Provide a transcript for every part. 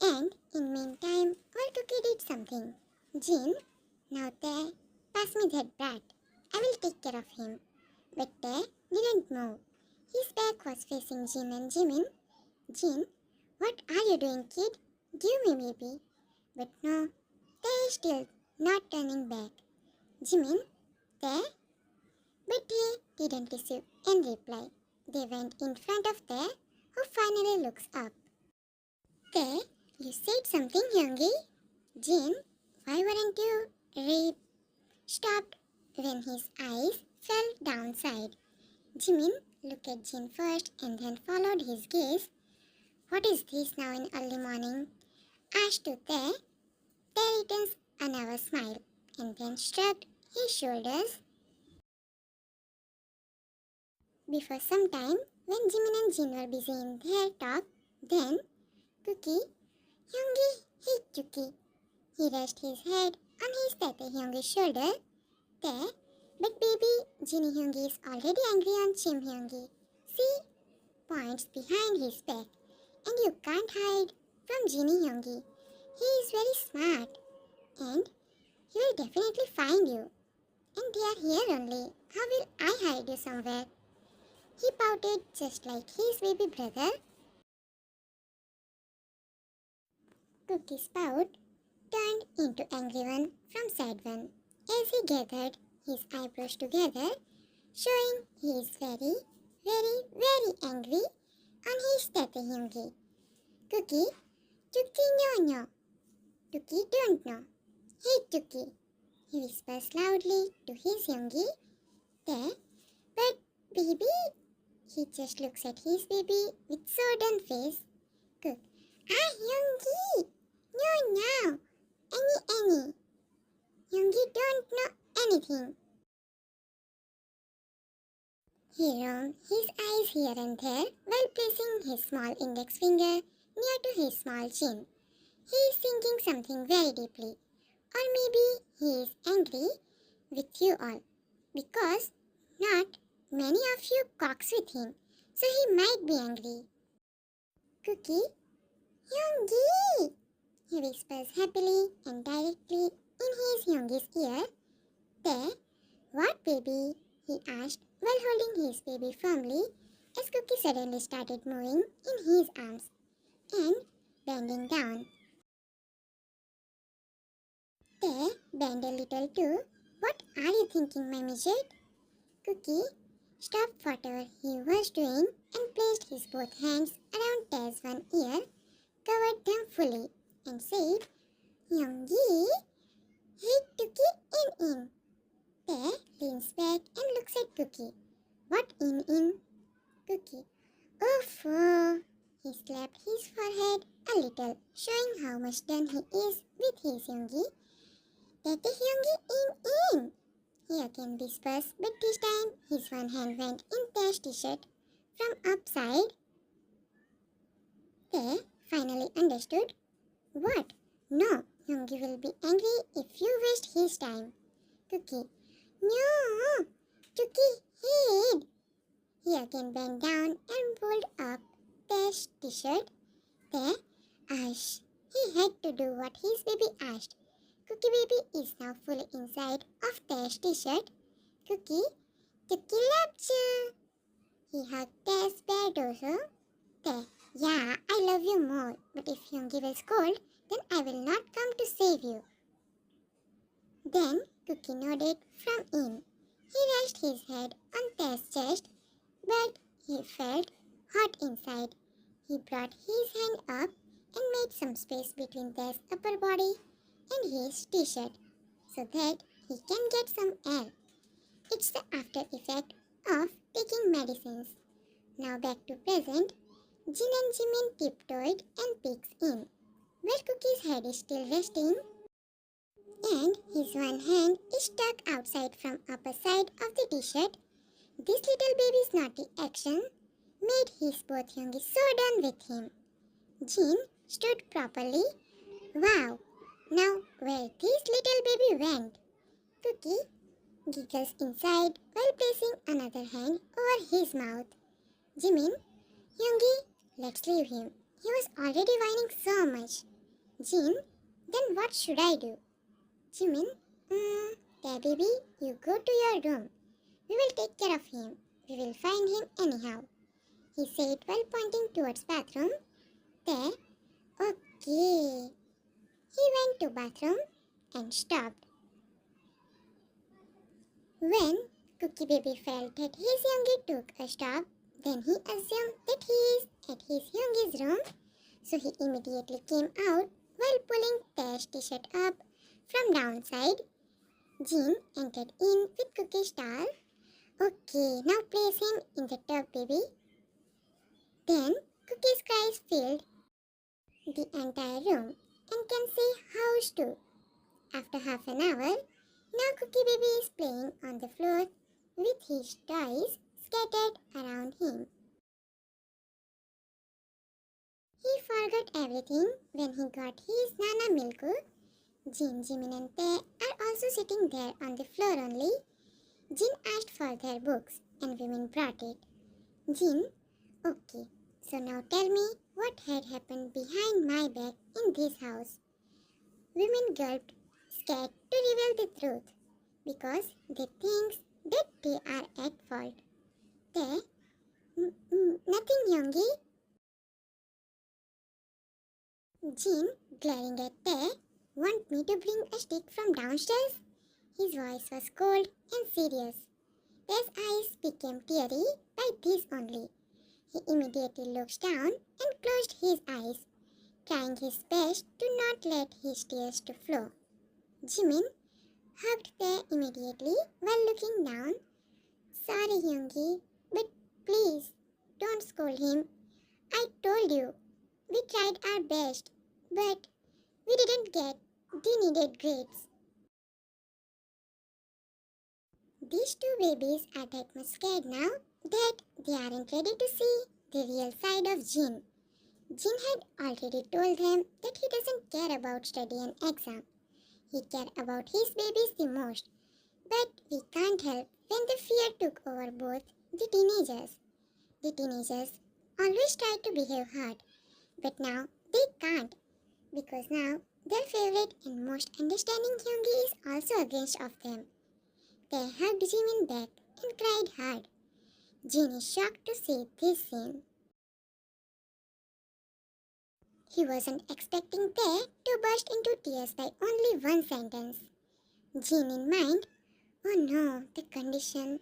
And in meantime, while Tuki did something. Jin, now there, pass me that brat. I will take care of him. But Te didn't move. His back was facing Jin and Jimin. Jin, what are you doing, kid? Give me, baby. But no, Te is still not turning back. Jimin, Te? But Te didn't receive any reply. They went in front of Te, who finally looks up. Te, you said something, Yungi? Jin, why weren't you stopped when his eyes fell downside? Jimin looked at Jin first and then followed his gaze. What is this now in early morning? Asked to Te. Te returns a nervous smile and then shrugged his shoulders. Before some time, when Jimin and Jin were busy in their talk, then Tuki, Yungi, hey Tuki. He rested his head on his Tete Hyungi's shoulder. Te, but baby, Jinny Hyungi is already angry on Chim Hyungi. See? Points behind his back. And you can't hide from Jinny Hyungi. He is very smart. And he will definitely find you. And they are here only. How will I hide you somewhere? He pouted just like his baby brother. Cookie's pout turned into angry one from sad one as he gathered his eyebrows together, showing he is very, very, very angry on his Tete Hyungi. Cookie, Tuki no no. Tuki don't know. Hey Tuki, he whispers loudly to his Hyungi. There, but baby, he just looks at his baby with sodden face. Cook, Hyungi, no, any. Yungi don't know anything. He rolled his eyes here and there while placing his small index finger near to his small chin. He is thinking something very deeply. Or maybe he is angry with you all. Because not many of you cocks with him. So he might be angry. Cookie, Yungi! He whispers happily and directly in his Yungi's ear. There, what baby? He asked while holding his baby firmly as Cookie suddenly started moving in his arms and bending down. There, bend a little too. What are you thinking, my midget? Cookie stopped whatever he was doing and placed his both hands around Te's one ear, covered them fully, and said, Yungi, hit Tuki in. Te leans back and looks at Cookie. What in? Cookie. Oh, he slapped his forehead a little, showing how much done he is with his Yungi. Tete Hyungi in. He again whispers, but this time his one hand went in Te's t-shirt from upside. Te finally understood. What? No, Yungi will be angry if you waste his time. Cookie. No, Tuki hid. He again bent down and pulled up Te's t-shirt. Te, Ash. He had to do what his baby asked. Cookie baby is now fully inside of Te's t-shirt. Cookie, Tuki loves you. He hugged Te's bare torso. Te, yeah, I love you more, but if Yungi will scold, then I will not come to save you. Then Cookie nodded from in. He rested his head on Te's chest, but he felt hot inside. He brought his hand up and made some space between Te's upper body and his t-shirt so that he can get some air. It's the after effect of taking medicines. Now back to present. Jin and Jimin tiptoed and peeks in. Where Cookie's head is still resting and his one hand is stuck outside from upper side of the t-shirt. This little baby's naughty action made his both Yungi so done with him. Jin stood properly. Wow! Now where this little baby went? Cookie giggles inside while placing another hand over his mouth. Jimin, Yungi, let's leave him. He was already whining so much. Jin, then what should I do? Jimin, there baby, you go to your room. We will take care of him. We will find him anyhow. He said while pointing towards bathroom. There. Okay. He went to bathroom and stopped. When Cookie Baby felt that his Yungi took a stop, then he assumed that he is at his Yungi's room, so he immediately came out while pulling Tash t-shirt up from downside. Jin entered in with Cookie's towel. Okay, now place him in the tub, baby. Then Cookie's cries filled the entire room and can see house too. After half an hour, now Cookie Baby is playing on the floor with his toys scattered around him. He forgot everything when he got his Nana Milku. Jin, Jimin and Tae are also sitting there on the floor only. Jin asked for their books and Vmin brought it. Jin, okay, so now tell me what had happened behind my back in this house. Women gulped, scared to reveal the truth, because they think that they are at fault. They, nothing, Yungi. Jin, glaring at Tae, want me to bring a stick from downstairs? His voice was cold and serious. Tae's eyes became teary by this only. He immediately looked down and closed his eyes, trying his best to not let his tears to flow. Jimin hugged Tae immediately while looking down. Sorry, Yungi, but please don't scold him. I told you, we tried our best, but we didn't get the needed grades. These two babies are that much scared now that they aren't ready to see the real side of Jin. Jin had already told them that he doesn't care about study and exam. He cared about his babies the most. But we can't help when the fear took over both the teenagers. The teenagers always try to behave hard, but now they can't, because now their favorite and most understanding Yungi is also against of them. They hugged Jimin back and cried hard. Jin is shocked to see this scene. He wasn't expecting Tae to burst into tears by only one sentence. Jin in mind, oh no, the condition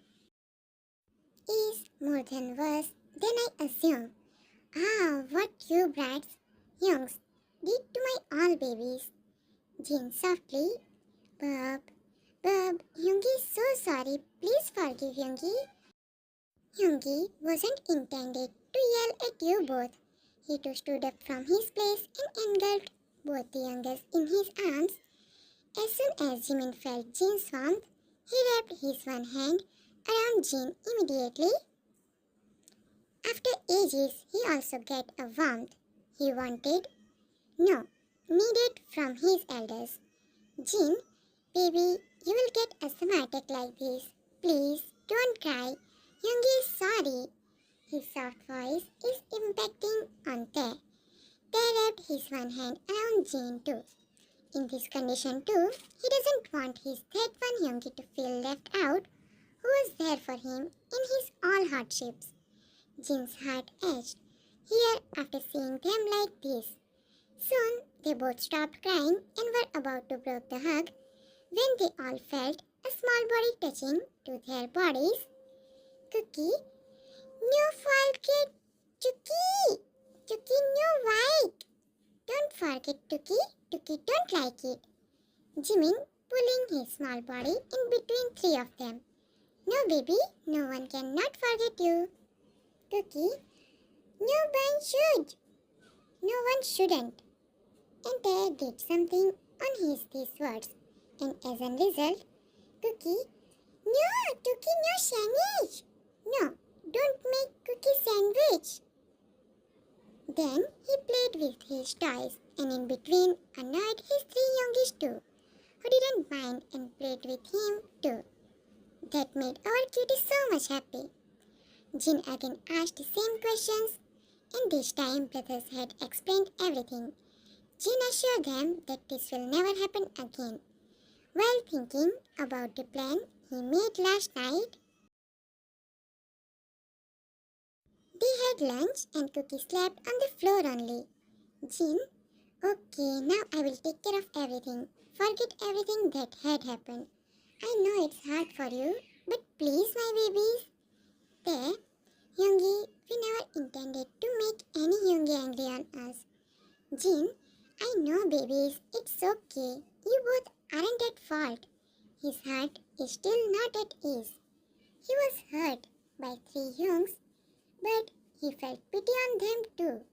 is more than worse than I assume. Ah, what you brats, Youngs, did to my all babies. Jin softly, Bub, Yungi is so sorry, please forgive Yungi. Yungi wasn't intended to yell at you both. He too stood up from his place and engulfed both the youngest in his arms. As soon as Jimin felt Jin's warmth, he wrapped his one hand around Jin immediately. After ages, he also got a warmth he wanted, no, needed from his elders. Jin, baby, you will get a smartac like this. Please, don't cry. Yungi is sorry. His soft voice is impacting on Tae. Tae wrapped his one hand around Jin too. In this condition too, he doesn't want his third one Yungi to feel left out, who was there for him in his all hardships. Jin's heart ached here after seeing them like this. Soon they both stopped crying and were about to break the hug when they all felt a small body touching to their bodies. Cookie, no forget, Tuki, Tuki, no white. Don't forget, Tuki, Tuki don't like it. Jimin pulling his small body in between three of them. No, baby, no one can not forget you. Tuki, no one should. No one shouldn't. And Tae did something on his these words, and as a result, Cookie, no, Tuki, no sandwich. No, don't make Cookie sandwich. Then he played with his toys and in between annoyed his three youngest too, who didn't mind and played with him too. That made our cutie so much happy. Jin again asked the same questions, and this time brothers had explained everything. Jin assured them that this will never happen again. While thinking about the plan he made last night, they had lunch and Cookie slept on the floor only. Jin, okay, now I will take care of everything. Forget everything that had happened. I know it's hard for you, but please, my babies. There, Yungi, we never intended to make any Yungi angry on us. Jin, I know, babies, it's okay. You both aren't at fault. His heart is still not at ease. He was hurt by 3 Yungs, but he felt pity on them too.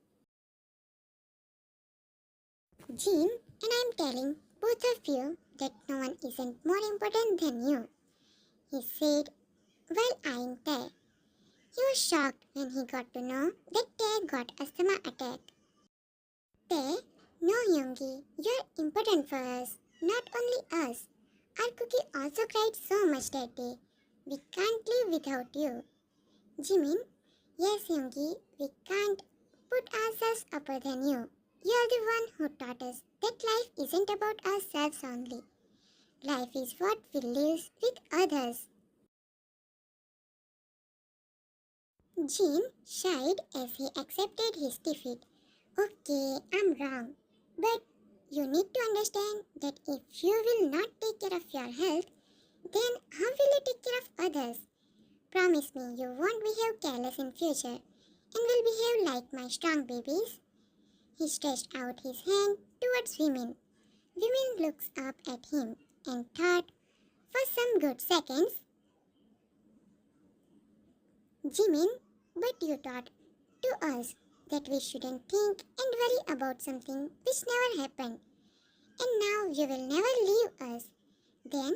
Jin, and I'm telling both of you that no one isn't more important than you, he said while eyeing Tae. He was shocked when he got to know that Tae got asthma attack. Tae, no Yungi, you're important for us, not only us. Our Cookie also cried so much that day. We can't live without you. Jimin, yes Yungi, we can't put ourselves upper than you. You're the one who taught us that life isn't about ourselves only. Life is what we live with others. Jin sighed as he accepted his defeat. Okay, I'm wrong. But you need to understand that if you will not take care of your health, then how will you take care of others? Promise me you won't behave careless in future and will behave like my strong babies. He stretched out his hand towards Vmin. Vmin looks up at him and thought for some good seconds, Jimin, but you taught to us that we shouldn't think and worry about something which never happened. And now you will never leave us. Then,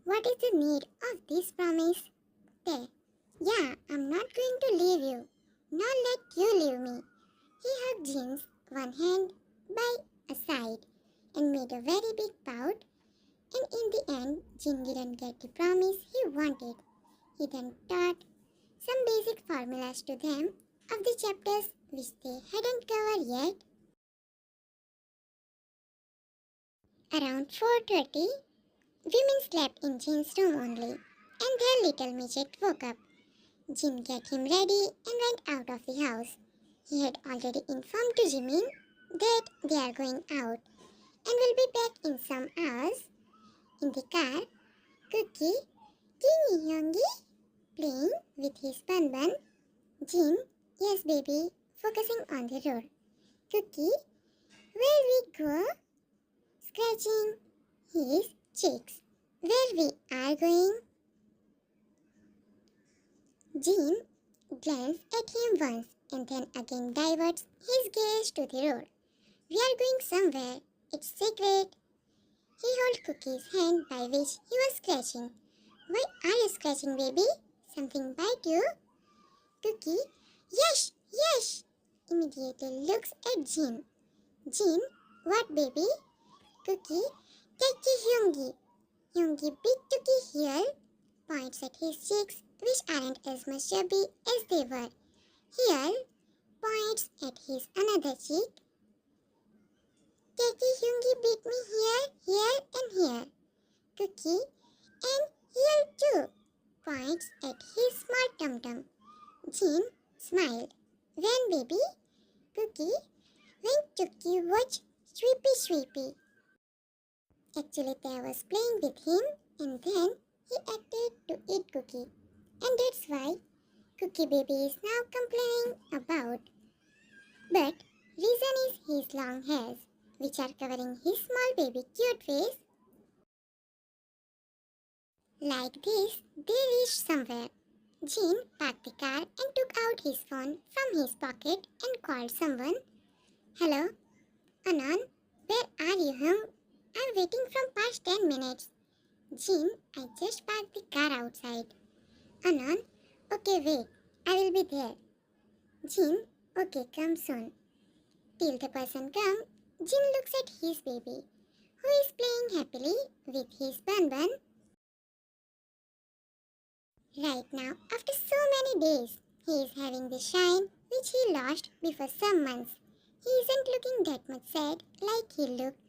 what is the need of this promise? There. Yeah, I'm not going to leave you, nor let you leave me. He hugged Jin's one hand by a side and made a very big pout, and in the end, Jin didn't get the promise he wanted. He then taught some basic formulas to them of the chapters which they hadn't covered yet. Around 4:30, women slept in Jin's room only, and their little midget woke up. Jin got him ready and went out of the house. He had already informed to Jimin that they are going out and will be back in some hours. In the car, Cookie, Teeny Yungi, playing with his bun. Jin, yes baby, focusing on the road. Cookie, where we go? Scratching his cheeks. Where we are going? Jin glanced at him once and then again diverts his gaze to the road. We are going somewhere. It's secret. He held Cookie's hand by which he was scratching. Why are you scratching, baby? Something bite you? Cookie, yes, yes, immediately looks at Jin. Jin, what baby? Cookie, take Yungi. Yungi bit Tuki here, points at his cheeks, which aren't as much chubby as they were. Here, points at his another cheek. Keki Yungi bit me here, and here. Cookie, and here too, points at his small tum-tum. Jin smiled. When baby? Cookie, when Tuki watched Sweepy. Actually, Taya was playing with him and then he acted to eat Cookie. And that's why Cookie baby is now complaining about. But reason is his long hairs, which are covering his small baby cute face. Like this, they reached somewhere. Jin parked the car and took out his phone from his pocket and called someone. Hello? Anan, where are you, hung? I'm waiting from past 10 minutes. Jin, I just parked the car outside. Anan, okay wait, I will be there. Jin, okay come soon. Till the person come, Jin looks at his baby, who is playing happily with his bun. Right now, after so many days, he is having the shine which he lost before some months. He isn't looking that much sad like he looked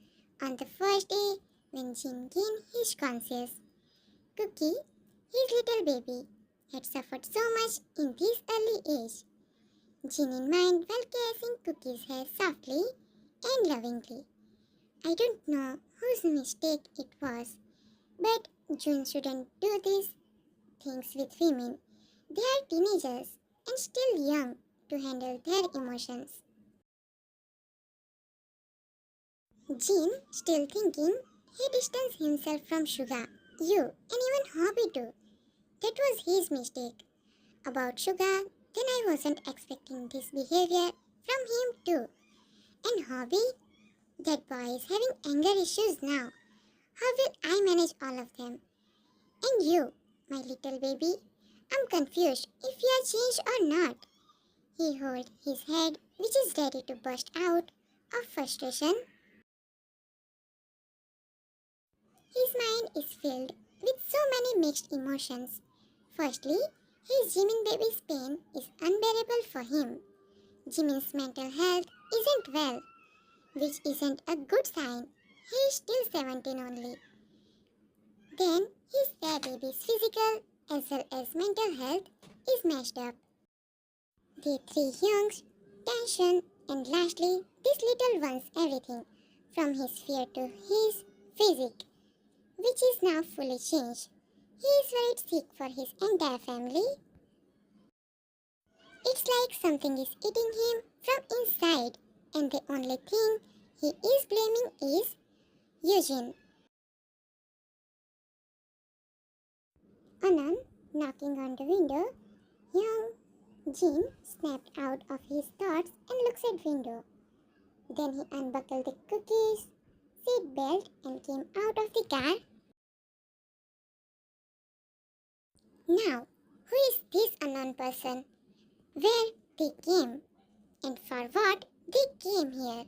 on the first day when Jin gained his conscience. Cookie, his little baby, had suffered so much in this early age. Jin in mind while caressing Cookie's hair softly and lovingly. I don't know whose mistake it was, but June shouldn't do these things with women. They are teenagers and still young to handle their emotions. Jin, still thinking, he distanced himself from Suga, you, and even Hobby too. That was his mistake. About Suga, then I wasn't expecting this behavior from him too. And Hobby, that boy is having anger issues now. How will I manage all of them? And you, my little baby, I'm confused if you are changed or not. He holds his head, which is ready to burst out of frustration. His mind is filled with so many mixed emotions. Firstly, his Jimin baby's pain is unbearable for him. Jimin's mental health isn't well, which isn't a good sign. He is still 17 only. Then, his their baby's physical as well as mental health is messed up. The three youngs, tension, and lastly, this little one's everything, from his fear to his physique, which is now fully changed. He is worried sick for his entire family. It's like something is eating him from inside, and the only thing he is blaming is Eugene. Anand, knocking on the window, young Jin snapped out of his thoughts and looks at window. Then he unbuckled the Cookie's seat belt and came out of the car. Now, who is this unknown person? Where they came? And for what they came here?